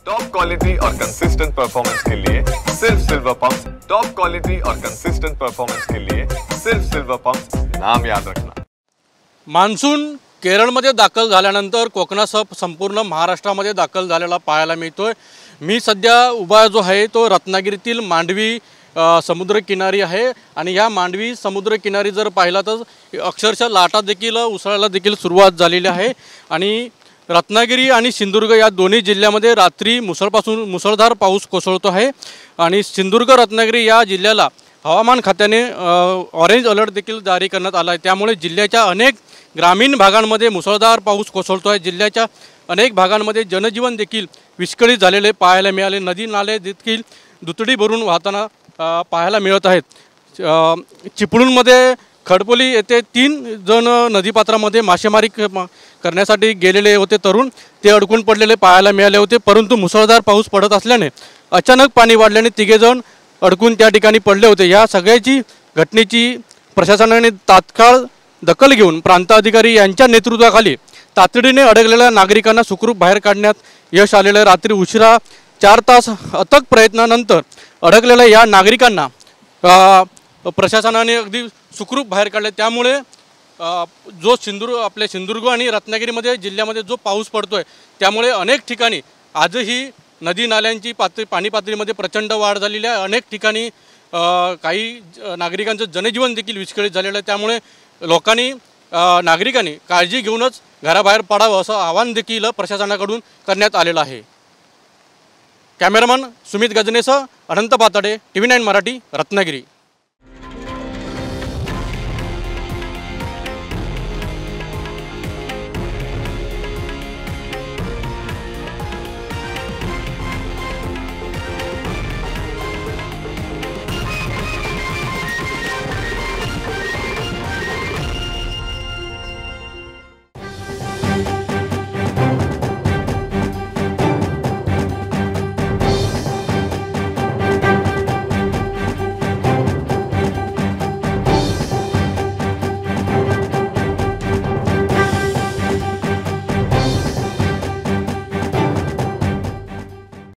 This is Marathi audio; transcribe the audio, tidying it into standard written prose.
टॉप क्वालिटी और कंसिस्टेंट परफॉर्मेंस के लिए सिर्फ सिल्वर पंप्स। टॉप क्वालिटी और कंसिस्टेंट परफॉर्मेंस के लिए सिर्फ सिल्वर पंप्स, नाम याद रखना। मान्सून केरळमध्ये दाखल झाल्यानंतर कोकणासह संपूर्ण महाराष्ट्रामध्ये दाखल झालेला पाहायला मिळतोय। मी सध्या उभा जो आहे तो रत्नागिरीतील मांडवी समुद्रकिनारी आहे आणि या मांडवी समुद्रकिनारी जर पाहिला तर अक्षरशः लाटा देखील उसळायला देखील सुरुवात झालेली आहे आणि रत्नागिरी आणि सिंधुदुर्ग या दोन्ही जिल्ह्यामध्ये रात्री मुसळधार पाऊस कोसळतो आहे आणि सिंधुदुर्ग रत्नागिरी या जिल्ह्याला हवामान खात्याने ऑरेंज अलर्ट देखील जारी करण्यात आला आहे। त्यामुळे जिल्ह्याच्या अनेक ग्रामीण भागांमध्ये मुसळधार पाऊस कोसळतो आहे। जिल्ह्याच्या अनेक भागांमध्ये जनजीवन देखील विस्कळीत झालेले पाहायला मिळाले। नदी नाले देखील दुथडी भरून वाहताना पाहायला मिळत आहेत। चिपळूणमध्ये खडपोली येथे 3 जण नदीपात्रामध्ये मासेमारी करण्यासाठी गेलेले होते तरुण, ते अडकून पडलेले पाहायला मिळाले होते। परंतु मुसळधार पाऊस पडत असल्याने अचानक पाणी वाढल्याने 3 जण अडकून त्या ठिकाणी पडले होते। या सगळ्याची घटनेची प्रशासनाने तात्काळ दखल घेऊन प्रांत अधिकारी यांच्या नेतृत्वाखाली तातडीने अडकलेल्या नागरिकांना सुखरूप बाहेर काढण्यात यश आलेले। रात्री उशिरा 4 तास अथक प्रयत्नानंतर अडकलेल्या या नागरिकांना प्रशासनाने अगदी सुखरूप बाहेर काढले। त्यामुळे जो सिंधुदुर्ग आणि रत्नागिरीमध्ये जिल्ह्यामध्ये जो पाऊस पडतोय त्यामुळे अनेक ठिकाणी आजही नदी नाल्यांची पाणी पातळीमध्ये प्रचंड वाढ झालेली आहे। अनेक ठिकाणी काही नागरिकांचं जनजीवन देखील विस्कळीत झालेलं आहे। त्यामुळे नागरिकांनी काळजी घेऊनच घराबाहेर पडावं असं आवाहन देखील प्रशासनाकडून करण्यात आलेलं आहे। कॅमेरामन सुमित गजनेसह अनंत पाताडे, TV9 मराठी, रत्नागिरी।